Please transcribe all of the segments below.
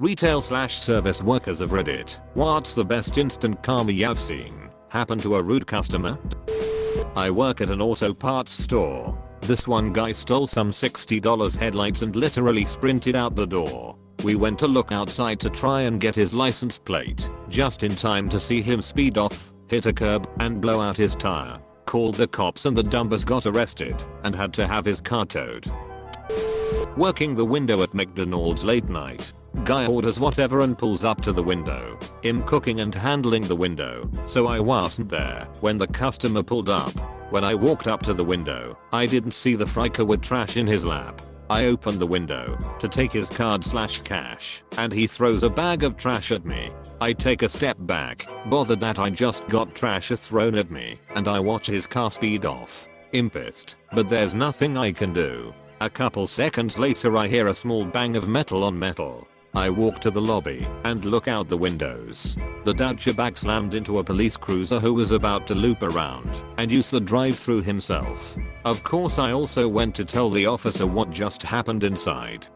Retail/service workers of Reddit. What's the best instant karma you've seen happen to a rude customer? I work at an auto parts store. This one guy stole some $60 headlights and literally sprinted out the door. We went to look outside to try and get his license plate, just in time to see him speed off, hit a curb, and blow out his tire. Called the cops and the dumbers got arrested and had to have his car towed. Working the window at McDonald's late night. Guy orders whatever and pulls up to the window. Him cooking and handling the window, so I wasn't there when the customer pulled up. When I walked up to the window, I didn't see the fricker with trash in his lap. I opened the window to take his card/cash, and he throws a bag of trash at me. I take a step back, bothered that I just got trash thrown at me, and I watch his car speed off. I'm pissed, but there's nothing I can do. A couple seconds later I hear a small bang of metal on metal. I walk to the lobby and look out the windows. The douchebag slammed into a police cruiser who was about to loop around and use the drive-through himself. Of course I also went to tell the officer what just happened inside.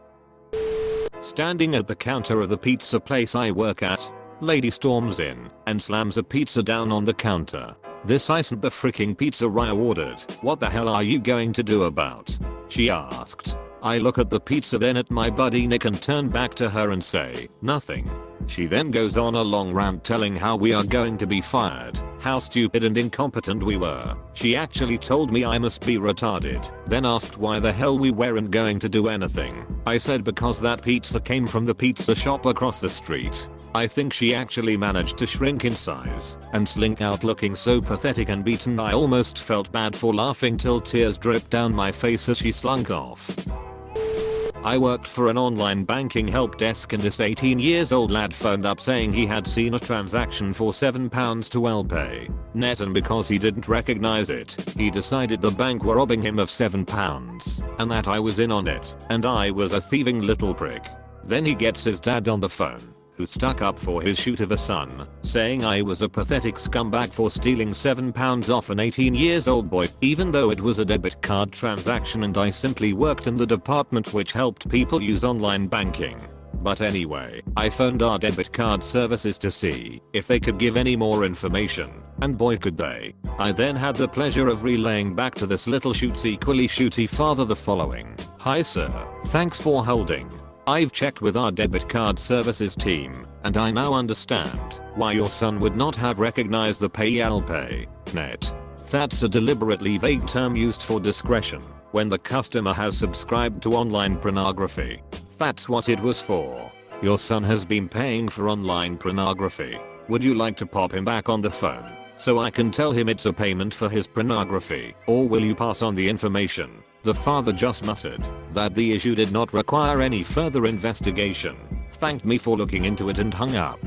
Standing at the counter of the pizza place I work at, lady storms in and slams a pizza down on the counter. This isn't the freaking pizza I ordered. What the hell are you going to do about? She asked. I look at the pizza, then at my buddy Nick, and turn back to her and say, nothing. She then goes on a long rant telling how we are going to be fired, how stupid and incompetent we were. She actually told me I must be retarded, then asked why the hell we weren't going to do anything. I said because that pizza came from the pizza shop across the street. I think she actually managed to shrink in size and slink out looking so pathetic and beaten I almost felt bad for laughing till tears dripped down my face as she slunk off. I worked for an online banking help desk, and this 18-year-old lad phoned up saying he had seen a transaction for £7 to WellPay net, and because he didn't recognize it, he decided the bank were robbing him of £7 and that I was in on it and I was a thieving little prick. Then he gets his dad on the phone, who stuck up for his shoot of a son, saying I was a pathetic scumbag for stealing £7 off an 18-year-old boy, even though it was a debit card transaction and I simply worked in the department which helped people use online banking. But anyway, I phoned our debit card services to see if they could give any more information, and boy could they. I then had the pleasure of relaying back to this little shoot's equally shooty father the following. Hi sir, thanks for holding. I've checked with our debit card services team, and I now understand why your son would not have recognized the WellPay net. That's a deliberately vague term used for discretion when the customer has subscribed to online pornography. That's what it was for. Your son has been paying for online pornography. Would you like to pop him back on the phone so I can tell him it's a payment for his pornography, or will you pass on the information? The father just muttered that the issue did not require any further investigation, thanked me for looking into it, and hung up.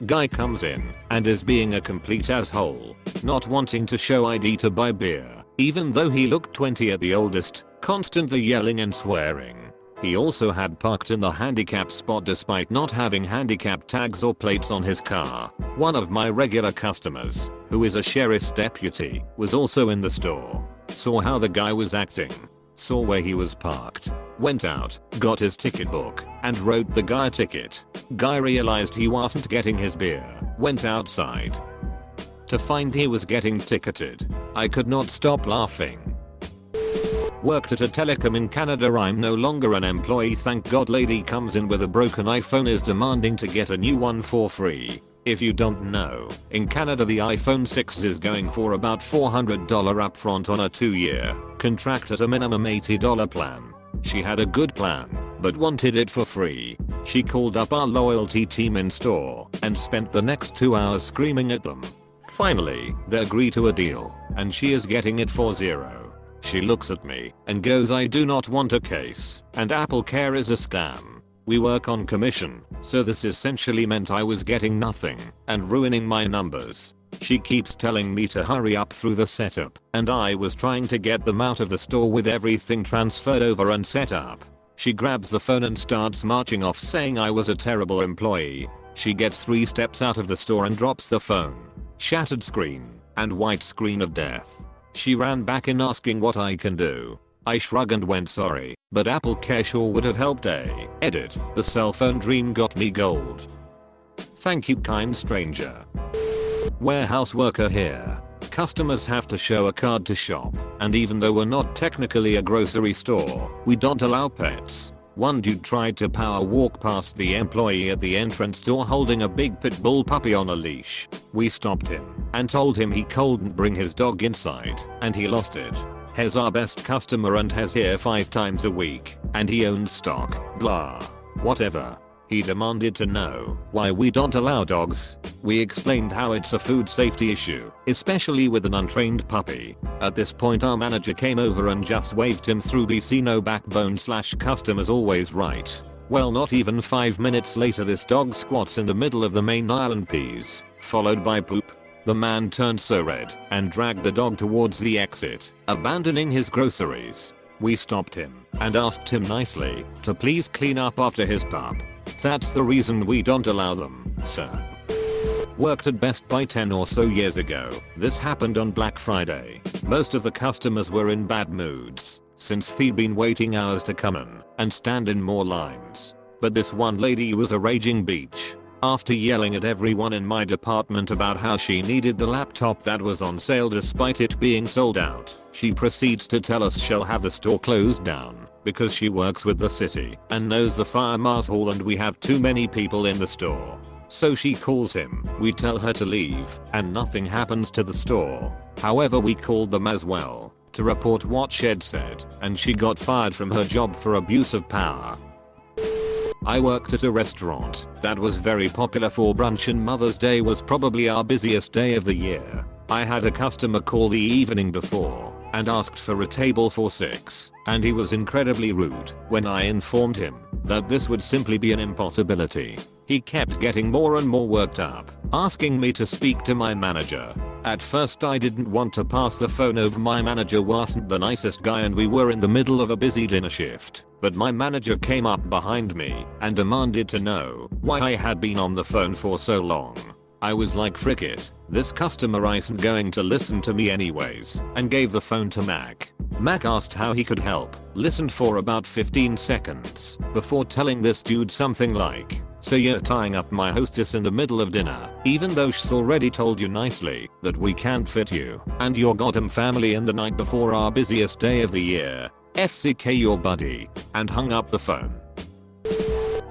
Guy comes in and is being a complete asshole, not wanting to show ID to buy beer, even though he looked 20 at the oldest, constantly yelling and swearing. He also had parked in the handicap spot despite not having handicap tags or plates on his car. One of my regular customers, who is a sheriff's deputy, was also in the store. Saw how the guy was acting, saw where he was parked, went out, got his ticket book, and wrote the guy a ticket. Guy realized he wasn't getting his beer, went outside to find he was getting ticketed. I could not stop laughing. Worked at a telecom in Canada. I'm no longer an employee, thank God. Lady comes in with a broken iPhone, is demanding to get a new one for free. If you don't know, in Canada the iPhone 6 is going for about $400 upfront on a 2-year contract at a minimum $80 plan. She had a good plan, but wanted it for free. She called up our loyalty team in store and spent the next 2 hours screaming at them. Finally, they agree to a deal, and she is getting it for $0. She looks at me and goes, I do not want a case, and Apple Care is a scam. We work on commission, so this essentially meant I was getting nothing and ruining my numbers. She keeps telling me to hurry up through the setup, and I was trying to get them out of the store with everything transferred over and set up. She grabs the phone and starts marching off, saying I was a terrible employee. She gets 3 steps out of the store and drops the phone. Shattered screen and white screen of death. She ran back in asking what I can do. I shrugged and went sorry, but Apple Care sure would have helped. Edit, the cell phone dream got me gold. Thank you, kind stranger. Warehouse worker here. Customers have to show a card to shop, and even though we're not technically a grocery store, we don't allow pets. One dude tried to power walk past the employee at the entrance door holding a big pit bull puppy on a leash. We stopped him and told him he couldn't bring his dog inside, and he lost it. He's our best customer and has here 5 times a week, and he owns stock, blah. Whatever. He demanded to know why we don't allow dogs. We explained how it's a food safety issue, especially with an untrained puppy. At this point our manager came over and just waved him through. BC no backbone / customers always right. Well, not even 5 minutes later this dog squats in the middle of the main aisle and pees, followed by poop. The man turned so red and dragged the dog towards the exit, abandoning his groceries. We stopped him and asked him nicely to please clean up after his pup. That's the reason we don't allow them, sir. Worked at Best Buy 10 or so years ago. This happened on Black Friday. Most of the customers were in bad moods, since they'd been waiting hours to come in and stand in more lines. But this one lady was a raging beach. After yelling at everyone in my department about how she needed the laptop that was on sale despite it being sold out, she proceeds to tell us she'll have the store closed down because she works with the city and knows the fire marshal and we have too many people in the store. So she calls him, we tell her to leave, and nothing happens to the store. However, we called them as well to report what she'd said, and she got fired from her job for abuse of power. I worked at a restaurant that was very popular for brunch, and Mother's Day was probably our busiest day of the year. I had a customer call the evening before and asked for a table for 6, and he was incredibly rude when I informed him that this would simply be an impossibility. He kept getting more and more worked up, asking me to speak to my manager. At first I didn't want to pass the phone over. My manager wasn't the nicest guy and we were in the middle of a busy dinner shift. But my manager came up behind me and demanded to know why I had been on the phone for so long. I was like, frick it, this customer isn't going to listen to me anyways, and gave the phone to Mac. Mac asked how he could help, listened for about 15 seconds before telling this dude something like, so you're tying up my hostess in the middle of dinner, even though she's already told you nicely that we can't fit you and your goddamn family in the night before our busiest day of the year. FCK your buddy, and hung up the phone.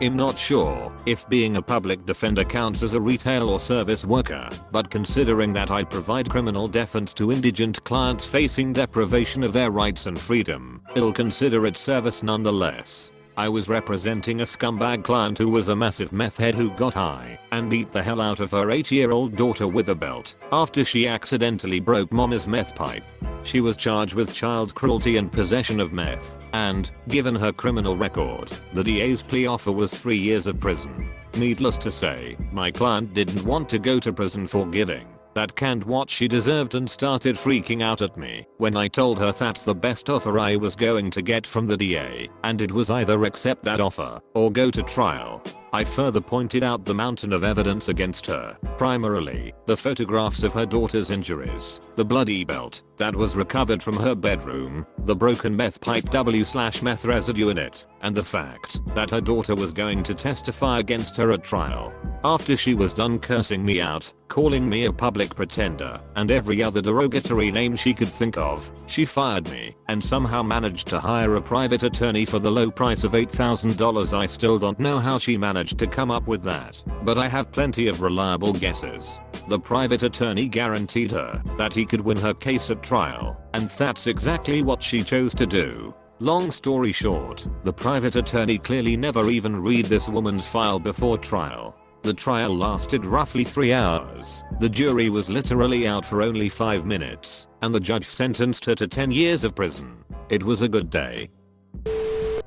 I'm not sure if being a public defender counts as a retail or service worker, but considering that I provide criminal defense to indigent clients facing deprivation of their rights and freedom, I'll consider it service nonetheless. I was representing a scumbag client who was a massive meth head who got high and beat the hell out of her 8-year-old daughter with a belt after she accidentally broke mommy's meth pipe. She was charged with child cruelty and possession of meth, and, given her criminal record, the DA's plea offer was 3 years of prison. Needless to say, my client didn't want to go to prison for giving that canned what she deserved and started freaking out at me when I told her that's the best offer I was going to get from the DA, and it was either accept that offer or go to trial. I further pointed out the mountain of evidence against her, primarily the photographs of her daughter's injuries, the bloody belt that was recovered from her bedroom, the broken meth pipe /meth residue in it, and the fact that her daughter was going to testify against her at trial. After she was done cursing me out, calling me a public pretender, and every other derogatory name she could think of, she fired me and somehow managed to hire a private attorney for the low price of $8,000. I still don't know how she managed to come up with that, but I have plenty of reliable guesses. The private attorney guaranteed her that he could win her case at trial, and that's exactly what she chose to do. Long story short, the private attorney clearly never even read this woman's file before trial. The trial lasted roughly 3 hours. The jury was literally out for only 5 minutes, and the judge sentenced her to 10 years of prison. It was a good day.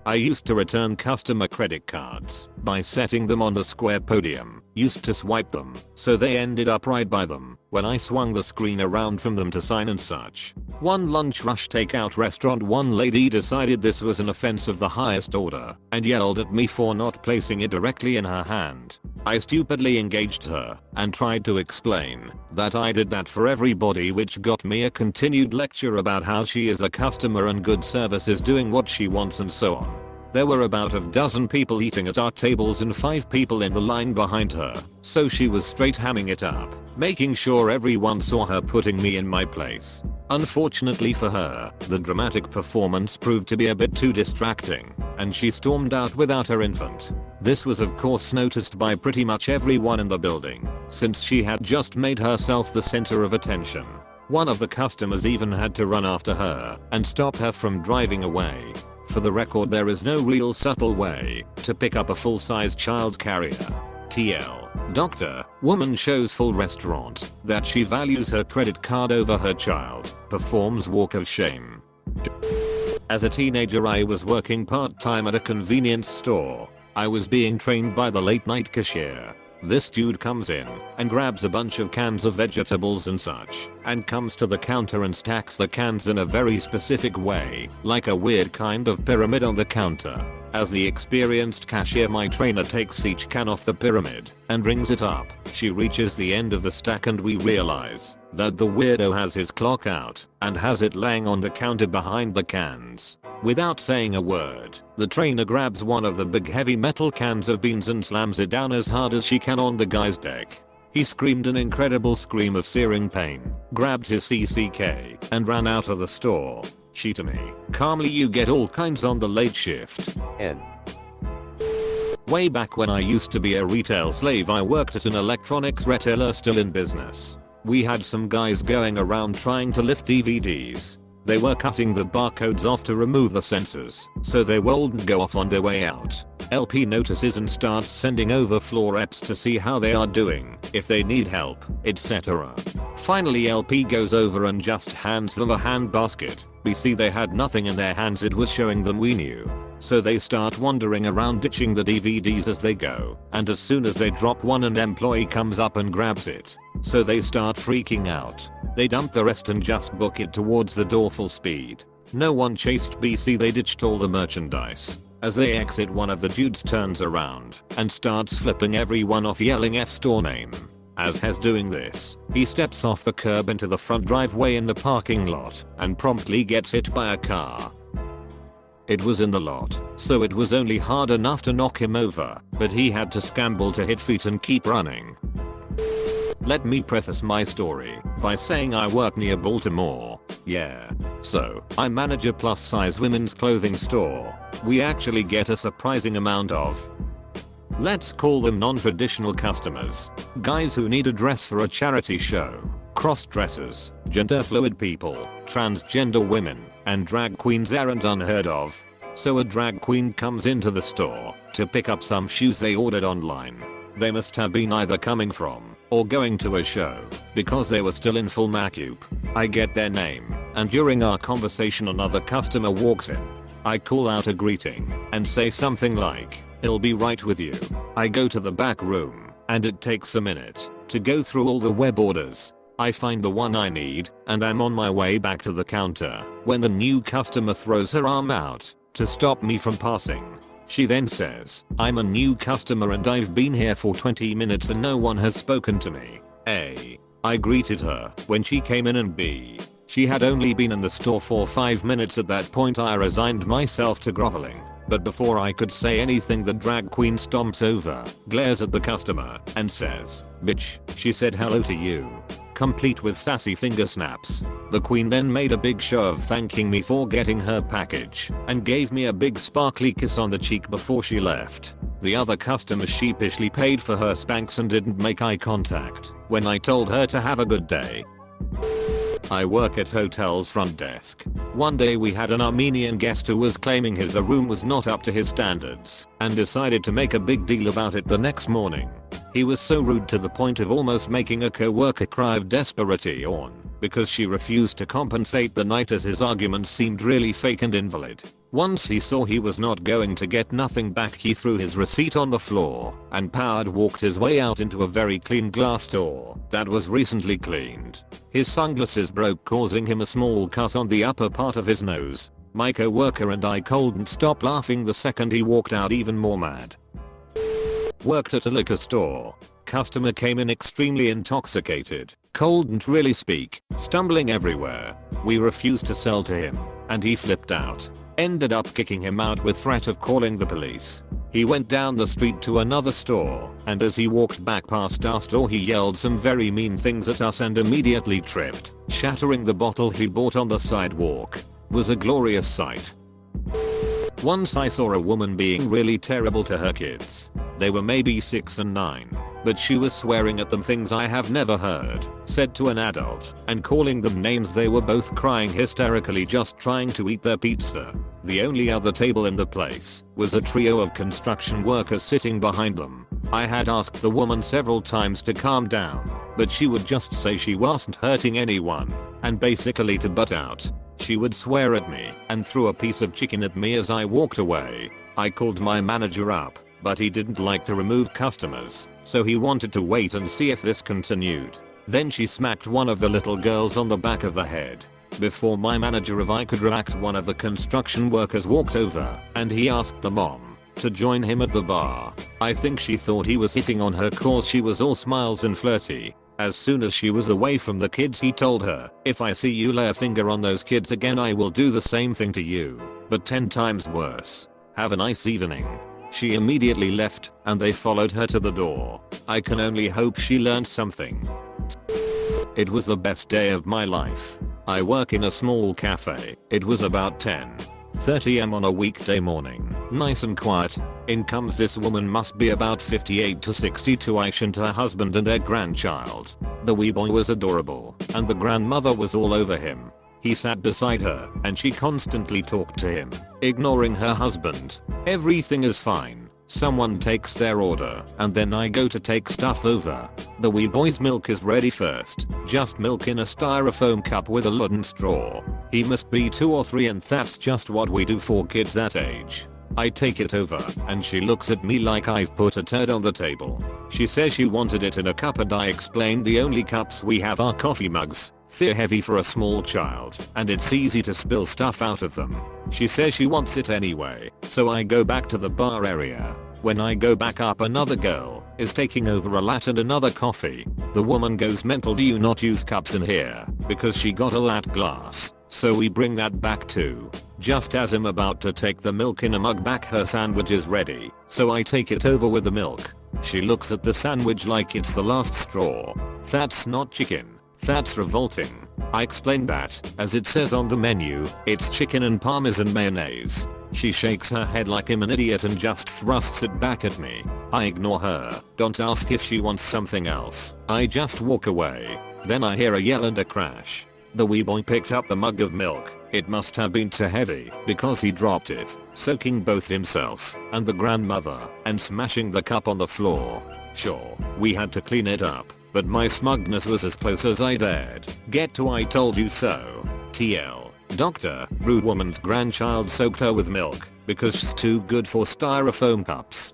I used to return customer credit cards by setting them on the square podium. Used to swipe them, so they ended up right by them when I swung the screen around from them to sign and such. One lunch rush takeout restaurant, one lady decided this was an offense of the highest order and yelled at me for not placing it directly in her hand. I stupidly engaged her and tried to explain that I did that for everybody, which got me a continued lecture about how she is a customer and good service is doing what she wants and so on. There were about a dozen people eating at our tables and 5 people in the line behind her, so she was straight hamming it up, making sure everyone saw her putting me in my place. Unfortunately for her, the dramatic performance proved to be a bit too distracting, and she stormed out without her infant. This was of course noticed by pretty much everyone in the building, since she had just made herself the center of attention. One of the customers even had to run after her and stop her from driving away. For the record, there is no real subtle way to pick up a full-size child carrier. TL. Doctor. Woman shows full restaurant that she values her credit card over her child. Performs walk of shame. As a teenager, I was working part-time at a convenience store. I was being trained by the late-night cashier. This dude comes in and grabs a bunch of cans of vegetables and such, and comes to the counter and stacks the cans in a very specific way, like a weird kind of pyramid on the counter. As the experienced cashier, my trainer takes each can off the pyramid and rings it up. She reaches the end of the stack and we realize that the weirdo has his clock out and has it laying on the counter behind the cans. Without saying a word, the trainer grabs one of the big heavy metal cans of beans and slams it down as hard as she can on the guy's deck. He screamed an incredible scream of searing pain, grabbed his CCK, and ran out of the store. She to me, calmly, you get all kinds on the late shift. N. Way back when I used to be a retail slave, I worked at an electronics retailer still in business. We had some guys going around trying to lift DVDs. They were cutting the barcodes off to remove the sensors, so they wouldn't go off on their way out. LP notices and starts sending over floor reps to see how they are doing, if they need help, etc. Finally LP goes over and just hands them a hand basket. We see they had nothing in their hands, it was showing them we knew. So they start wandering around ditching the DVDs as they go, and as soon as they drop one, an employee comes up and grabs it. So they start freaking out. They dump the rest and just book it towards the door full speed. No one chased BC, they ditched all the merchandise. As they exit, one of the dudes turns around and starts flipping everyone off, yelling F store name. As he's doing this, he steps off the curb into the front driveway in the parking lot and promptly gets hit by a car. It was in the lot, so it was only hard enough to knock him over, but he had to scramble to his feet and keep running. Let me preface my story by saying I work near Baltimore. Yeah. So, I manage a plus size women's clothing store. We actually get a surprising amount of, let's call them non-traditional customers. Guys who need a dress for a charity show, cross-dressers, gender fluid people, transgender women, and drag queens aren't unheard of. So a drag queen comes into the store to pick up some shoes they ordered online. They must have been either coming from or going to a show, because they were still in full makeup. I get their name, and during our conversation another customer walks in. I call out a greeting and say something like, "He'll be right with you." I go to the back room, and it takes a minute to go through all the web orders. I find the one I need, and I'm on my way back to the counter when the new customer throws her arm out to stop me from passing. She then says, "I'm a new customer and I've been here for 20 minutes and no one has spoken to me." A. I greeted her when she came in, and B. She had only been in the store for 5 minutes. At that point I resigned myself to groveling. But before I could say anything, the drag queen stomps over, glares at the customer, and says, "Bitch, she said hello to you," complete with sassy finger snaps. The queen then made a big show of thanking me for getting her package, and gave me a big sparkly kiss on the cheek before she left. The other customer sheepishly paid for her Spanx and didn't make eye contact when I told her to have a good day. I work at hotel's front desk. One day we had an Armenian guest who was claiming his room was not up to his standards, and decided to make a big deal about it the next morning. He was so rude to the point of almost making a coworker cry of desperation, because she refused to compensate the night, as his arguments seemed really fake and invalid. Once he saw he was not going to get nothing back, he threw his receipt on the floor and powered walked his way out into a very clean glass door that was recently cleaned. His sunglasses broke, causing him a small cut on the upper part of his nose. My coworker and I couldn't stop laughing the second he walked out, even more mad. Worked at a liquor store. Customer came in extremely intoxicated, couldn't really speak, stumbling everywhere. We refused to sell to him, and he flipped out. Ended up kicking him out with threat of calling the police. He went down the street to another store, and as he walked back past our store he yelled some very mean things at us and immediately tripped, shattering the bottle he bought on the sidewalk. Was a glorious sight. Once I saw a woman being really terrible to her kids. They were maybe 6 and 9, but she was swearing at them things I have never heard said to an adult and calling them names. They were both crying hysterically just trying to eat their pizza. The only other table in the place was a trio of construction workers sitting behind them. I had asked the woman several times to calm down, but she would just say she wasn't hurting anyone and basically to butt out. She would swear at me and threw a piece of chicken at me as I walked away. I called my manager up, but he didn't like to remove customers, so he wanted to wait and see if this continued. Then she smacked one of the little girls on the back of the head. Before my manager if I could react, one of the construction workers walked over and he asked the mom to join him at the bar. I think she thought he was hitting on her cause she was all smiles and flirty. As soon as she was away from the kids he told her, "If I see you lay a finger on those kids again I will do the same thing to you, but 10 times worse. Have a nice evening." She immediately left and they followed her to the door. I can only hope she learned something. It was the best day of my life. I work in a small cafe. It was about 10:30 am on a weekday morning. Nice and quiet. In comes this woman, must be about 58 to 62, and her husband and their grandchild. The wee boy was adorable and the grandmother was all over him. He sat beside her and she constantly talked to him, ignoring her husband. Everything is fine. Someone takes their order and then I go to take stuff over. The wee boy's milk is ready first. Just milk in a styrofoam cup with a wooden straw. He must be 2 or 3 and that's just what we do for kids that age. I take it over and she looks at me like I've put a turd on the table. She says she wanted it in a cup and I explained the only cups we have are coffee mugs. They're heavy for a small child and it's easy to spill stuff out of them. She says she wants it anyway, so I go back to the bar area. When I go back up, another girl is taking over a latte and another coffee. The woman goes mental, "Do you not use cups in here?" because she got a latte glass. So we bring that back too. Just as I'm about to take the milk in a mug back, her sandwich is ready, so I take it over with the milk. She looks at the sandwich like it's the last straw. "That's not chicken. That's revolting." I explained that, as it says on the menu, it's chicken and parmesan mayonnaise. She shakes her head like I'm an idiot and just thrusts it back at me. I ignore her, don't ask if she wants something else. I just walk away. Then I hear a yell and a crash. The wee boy picked up the mug of milk. It must have been too heavy because he dropped it, soaking both himself and the grandmother and smashing the cup on the floor. Sure, we had to clean it up, but my smugness was as close as I dared get to "I told you so." TL. Doctor, rude woman's grandchild soaked her with milk because she's too good for styrofoam cups.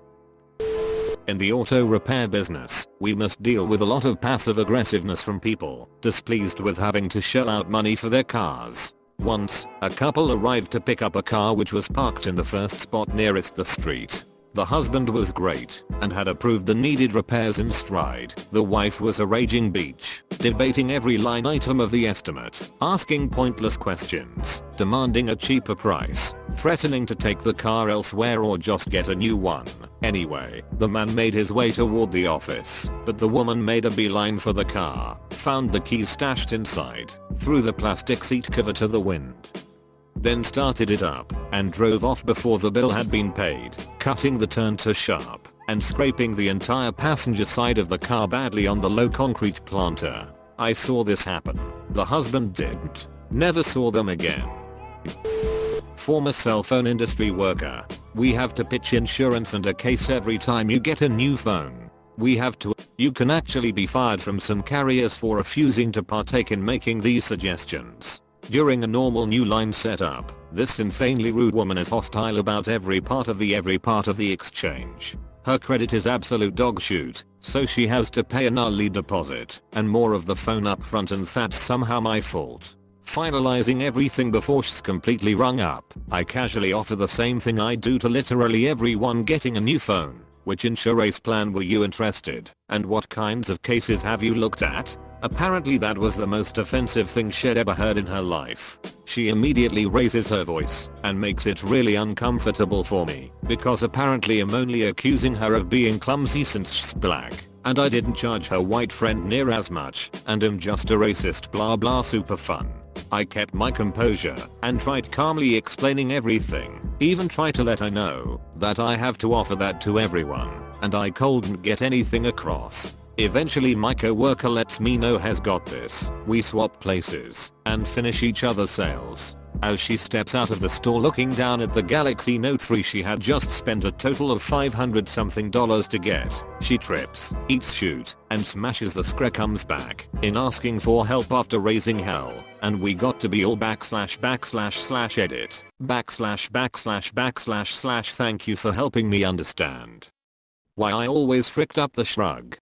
In the auto repair business, we must deal with a lot of passive aggressiveness from people displeased with having to shell out money for their cars. Once, a couple arrived to pick up a car which was parked in the first spot nearest the street. The husband was great and had approved the needed repairs in stride. The wife was a raging beach, debating every line item of the estimate, asking pointless questions, demanding a cheaper price, threatening to take the car elsewhere or just get a new one. Anyway, the man made his way toward the office, but the woman made a beeline for the car, found the keys stashed inside, threw the plastic seat cover to the wind, then started it up and drove off before the bill had been paid, cutting the turn too sharp and scraping the entire passenger side of the car badly on the low concrete planter. I saw this happen. The husband didn't. Never saw them again. Former cell phone industry worker. We have to pitch insurance and a case every time you get a new phone. We have to. You can actually be fired from some carriers for refusing to partake in making these suggestions. During a normal new line setup, this insanely rude woman is hostile about every part of the exchange. Her credit is absolute dog shoot, so she has to pay an early deposit and more of the phone up front, and that's somehow my fault. Finalizing everything before she's completely rung up, I casually offer the same thing I do to literally everyone getting a new phone. Which insurance plan were you interested? And what kinds of cases have you looked at? Apparently that was the most offensive thing she'd ever heard in her life. She immediately raises her voice and makes it really uncomfortable for me because apparently I'm only accusing her of being clumsy since she's black and I didn't charge her white friend near as much and I'm just a racist blah blah super fun. I kept my composure and tried calmly explaining everything, even tried to let her know that I have to offer that to everyone and I couldn't get anything across. Eventually my coworker lets me know has got this. We swap places and finish each other's sales. As she steps out of the store looking down at the Galaxy Note 3 she had just spent a total of $500 something to get, she trips, eats shoot, and smashes the screen comes back in asking for help after raising hell, and we got to be all //edit // thank you for helping me understand why I always fricked up the shrug.